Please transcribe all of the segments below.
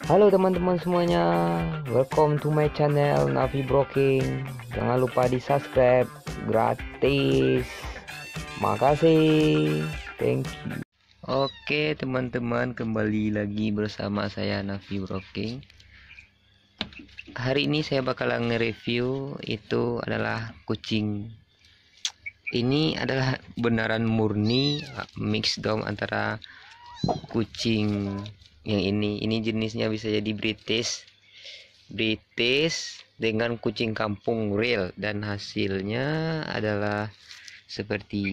Halo teman-teman semuanya, welcome to my channel Navi Broking. Jangan lupa di subscribe, gratis. Makasih, thank you. Oke teman-teman, kembali lagi bersama saya Navi Broking. Hari ini saya bakalan nge-review itu adalah kucing. Ini adalah beneran murni mix dom antara kucing yang ini jenisnya bisa jadi British dengan kucing kampung real, dan hasilnya adalah seperti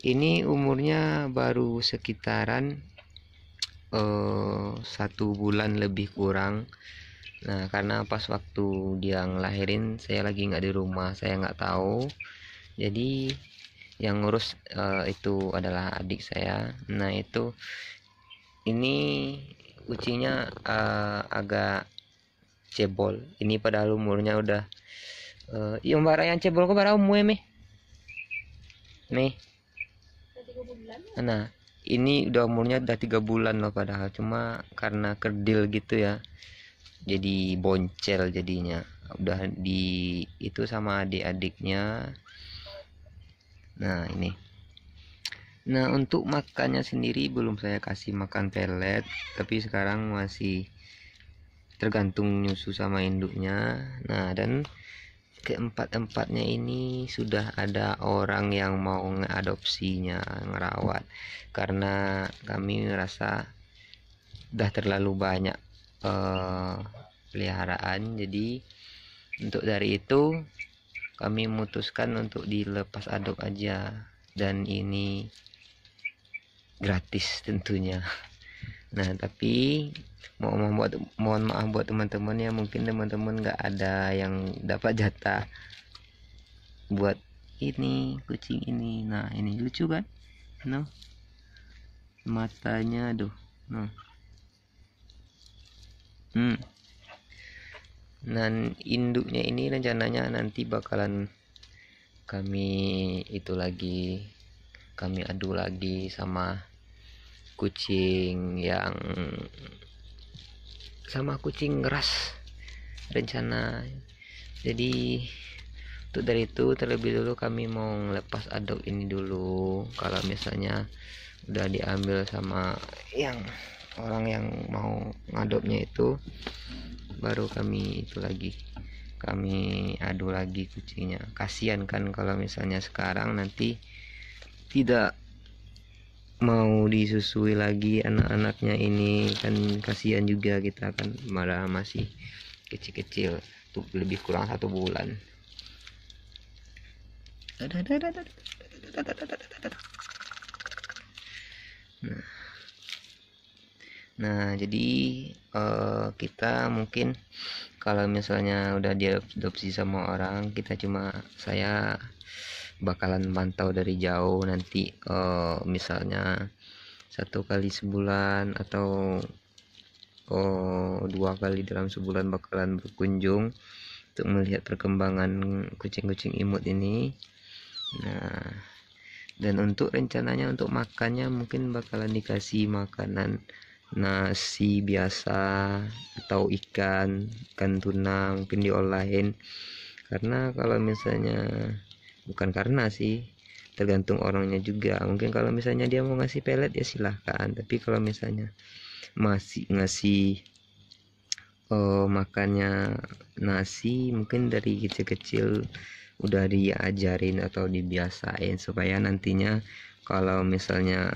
ini umurnya baru sekitaran 1 bulan lebih kurang. Nah, karena pas waktu dia ngelahirin saya lagi nggak di rumah, saya nggak tahu, jadi yang ngurus itu adalah adik saya. Nah, ini kucingnya agak cebol. Ini padahal umurnya udah yang bara yang cebol kok bara umur meh. Nah, ini udah umurnya udah 3 bulan loh, padahal cuma karena kerdil gitu ya, jadi boncel jadinya. Udah di itu sama adik-adiknya. Nah, ini. Nah, untuk makannya sendiri belum saya kasih makan pelet, tapi sekarang masih tergantung nyusu sama induknya. Nah, dan keempat-empatnya ini sudah ada orang yang mau ngeadopsinya, ngerawat, karena kami merasa udah terlalu banyak peliharaan. Jadi untuk dari itu kami memutuskan untuk dilepas adop aja, dan ini gratis tentunya. Nah, tapi mohon maaf buat teman-teman ya, mungkin teman-teman nggak ada yang dapat jatah buat ini kucing ini. Nah, ini lucu kan, no, matanya aduh, no. Dan induknya ini rencananya nanti bakalan kami adu lagi sama kucing ras rencana. Jadi untuk dari itu terlebih dulu kami mau lepas adop ini dulu. Kalau misalnya udah diambil sama yang orang yang mau ngadopnya itu, baru kami adu lagi kucingnya. Kasihan kan kalau misalnya sekarang nanti tidak mau disusui lagi anak-anaknya, ini kan kasihan juga, kita kan malah masih kecil-kecil tuh, lebih kurang 1 bulan. Nah, jadi kita mungkin kalau misalnya udah diadopsi sama orang, saya bakalan pantau dari jauh nanti, misalnya 1 kali sebulan atau 2 kali dalam sebulan bakalan berkunjung untuk melihat perkembangan kucing-kucing imut ini. Nah, dan untuk rencananya untuk makannya mungkin bakalan dikasih makanan nasi biasa atau ikan tuna, mungkin diolahin. Karena kalau misalnya, bukan karena sih, tergantung orangnya juga. Mungkin kalau misalnya dia mau ngasih pelet ya silahkan, tapi kalau misalnya masih ngasih makannya nasi, mungkin dari kecil-kecil udah diajarin atau dibiasain supaya nantinya kalau misalnya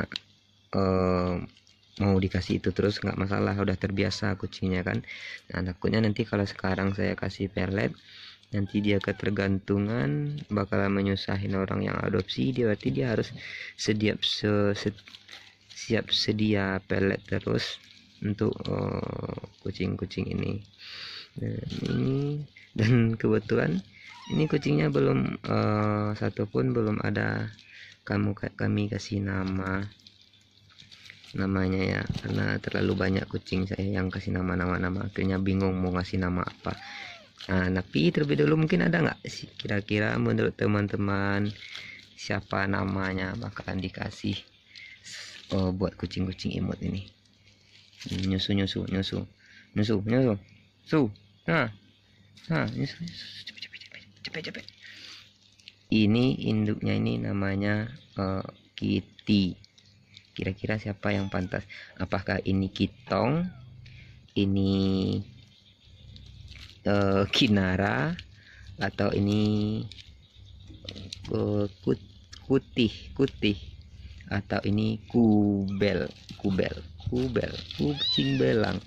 mau dikasih itu terus nggak masalah, udah terbiasa kucingnya kan. Nah, takutnya nanti kalau sekarang saya kasih pelet, nanti dia ketergantungan, bakalan menyusahin orang yang adopsi. Berarti dia harus siap sedia pelet terus untuk kucing-kucing ini. Dan kebetulan ini kucingnya belum satupun belum ada kami kasih namanya ya, karena terlalu banyak kucing saya yang kasih nama akhirnya bingung mau ngasih nama apa. Nah, tapi terlebih dulu mungkin ada nggak sih kira-kira menurut teman-teman siapa namanya bakalan dikasih buat kucing-kucing imut ini? nyusu nyusu nyusu nyusu nyusu su nah nyusu, cepet cepet cepet cepet cepet. Ini induknya, ini namanya Kitty. Kira-kira siapa yang pantas? Apakah ini Kitong, ini Kinara, atau ini Kutih, atau ini Kubel, kucing belang.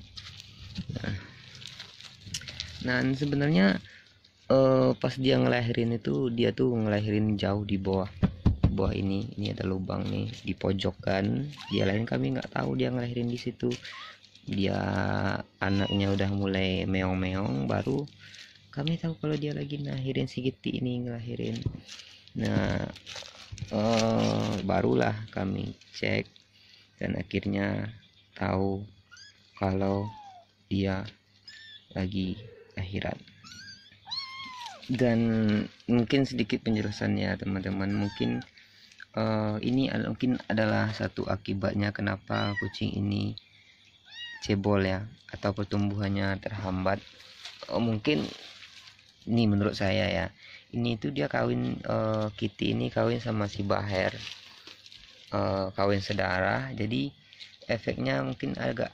Nah sebenarnya pas dia ngelahirin itu, dia tuh ngelahirin jauh di bawah ini ada lubang nih di pojokan. Dia lain, kami nggak tahu dia ngelahirin di situ. Dia anaknya udah mulai meong-meong, baru kami tahu kalau dia lagi ngelahirin, si Kitty ini ngelahirin. Nah barulah kami cek dan akhirnya tahu kalau dia lagi lahiran. Dan mungkin sedikit penjelasannya teman-teman, mungkin ini mungkin adalah satu akibatnya kenapa kucing ini cebol ya, atau pertumbuhannya terhambat. Mungkin ini menurut saya ya, ini tuh dia kawin, Kitty ini kawin sama si Baher, kawin sedarah, jadi efeknya mungkin agak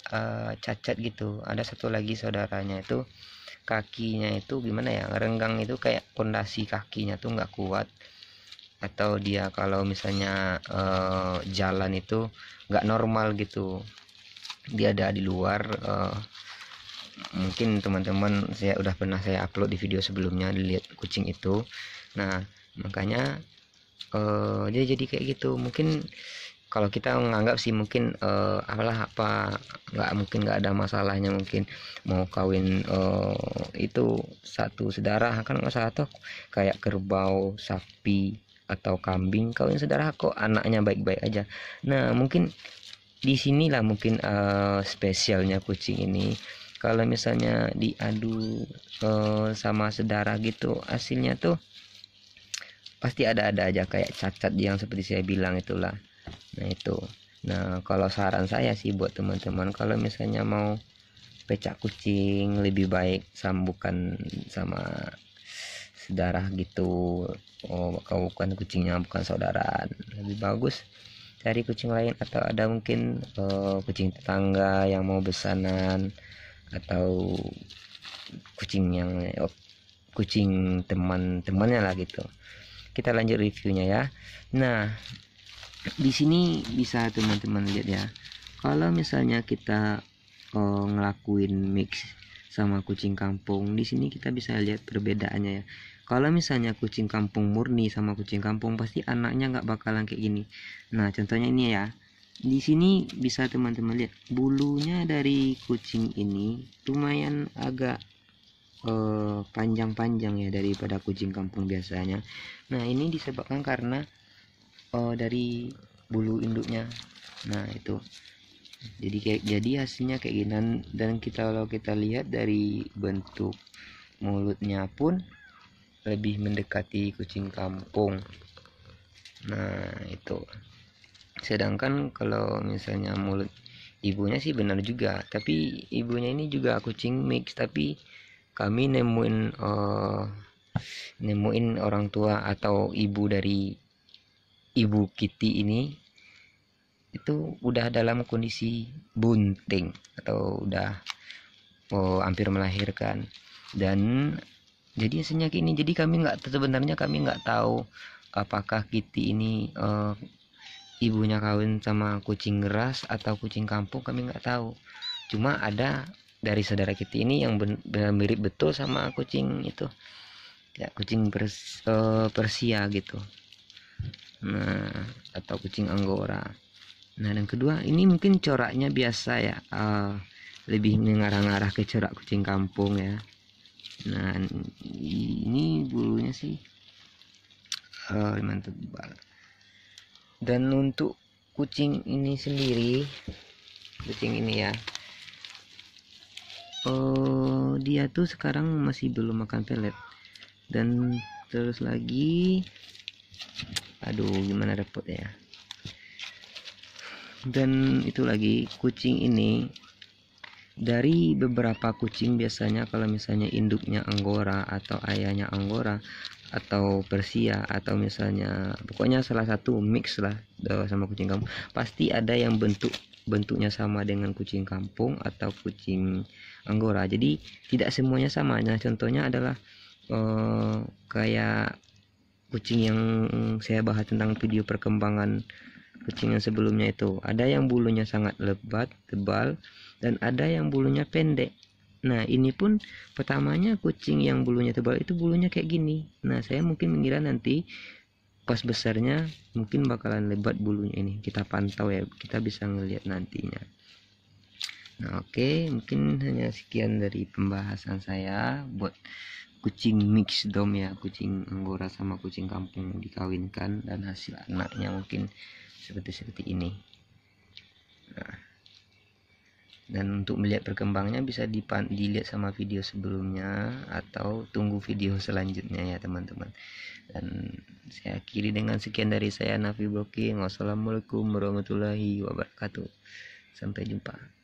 cacat gitu. Ada satu lagi saudaranya itu kakinya itu gimana ya, ngerenggang, itu kayak pondasi kakinya tuh nggak kuat, atau dia kalau misalnya jalan itu nggak normal gitu, dia ada di luar. Mungkin teman-teman saya udah pernah saya upload di video sebelumnya, dilihat kucing itu. Nah makanya dia jadi kayak gitu. Mungkin kalau kita menganggap sih mungkin apa nggak, mungkin nggak ada masalahnya, mungkin mau kawin itu satu sedarah kan nggak salah tuh, kayak kerbau, sapi, atau kambing kawin sedarah kok anaknya baik-baik aja. Nah mungkin disinilah mungkin spesialnya kucing ini. Kalau misalnya diadu sama sedarah gitu, hasilnya tuh pasti ada-ada aja, kayak cacat yang seperti saya bilang itulah. Nah itu. Nah kalau saran saya sih buat teman-teman, kalau misalnya mau pecah kucing, lebih baik bukan sama sedarah gitu. Kalau bukan kucingnya, bukan saudara, lebih bagus cari kucing lain, atau ada mungkin kucing tetangga yang mau besanan, atau kucing teman-temannya lah gitu. Kita lanjut reviewnya ya. Nah di sini bisa teman-teman lihat ya, kalau misalnya kita ngelakuin mix sama kucing kampung, di sini kita bisa lihat perbedaannya ya. Kalau misalnya kucing kampung murni sama kucing kampung, pasti anaknya nggak bakalan kayak gini. Nah contohnya ini ya, di sini bisa teman-teman lihat bulunya dari kucing ini lumayan agak panjang-panjang ya daripada kucing kampung biasanya. Nah ini disebabkan karena dari bulu induknya. Nah itu jadi hasilnya kayak gini. Dan kalau kita lihat dari bentuk mulutnya pun lebih mendekati kucing kampung. Nah itu, sedangkan kalau misalnya mulut ibunya sih benar juga, tapi ibunya ini juga kucing mix, tapi kami nemuin orang tua atau ibu dari ibu Kitty ini itu udah dalam kondisi bunting atau udah hampir melahirkan. Dan jadi hasilnya gini, jadi sebenarnya kami nggak tahu apakah Kitty ini ibunya kawin sama kucing ras atau kucing kampung, kami nggak tahu. Cuma ada dari saudara Kitty ini yang mirip betul sama kucing itu ya, kucing Persia gitu. Nah atau kucing Anggora. Nah dan kedua ini mungkin coraknya biasa ya, lebih mengarah-arah ke corak kucing kampung ya. Nah ini bulunya sih mantap banget. Dan untuk kucing ini sendiri, kucing ini ya, dia tuh sekarang masih belum makan pelet. Dan terus lagi, aduh gimana repot ya. Dan itu lagi, kucing ini Dari beberapa kucing biasanya kalau misalnya induknya Anggora atau ayahnya Anggora atau Persia atau misalnya pokoknya salah satu mix lah sama kucing kampung, pasti ada yang bentuknya sama dengan kucing kampung atau kucing Anggora. Jadi tidak semuanya sama. Nah, contohnya adalah kayak kucing yang saya bahas tentang video perkembangan kucing yang sebelumnya itu, ada yang bulunya sangat lebat, tebal, dan ada yang bulunya pendek. Nah, ini pun pertamanya kucing yang bulunya tebal itu bulunya kayak gini. Nah, saya mungkin mengira nanti pas besarnya mungkin bakalan lebat bulunya ini. Kita pantau ya, kita bisa ngelihat nantinya. Nah, oke, mungkin hanya sekian dari pembahasan saya buat kucing mix dom ya, kucing Anggora sama kucing kampung dikawinkan dan hasil anaknya mungkin seperti ini. Nah, dan untuk melihat perkembangannya bisa dilihat sama video sebelumnya atau tunggu video selanjutnya ya teman-teman. Dan saya akhiri dengan sekian dari saya, Nafi Broking. Wassalamualaikum warahmatullahi wabarakatuh. Sampai jumpa.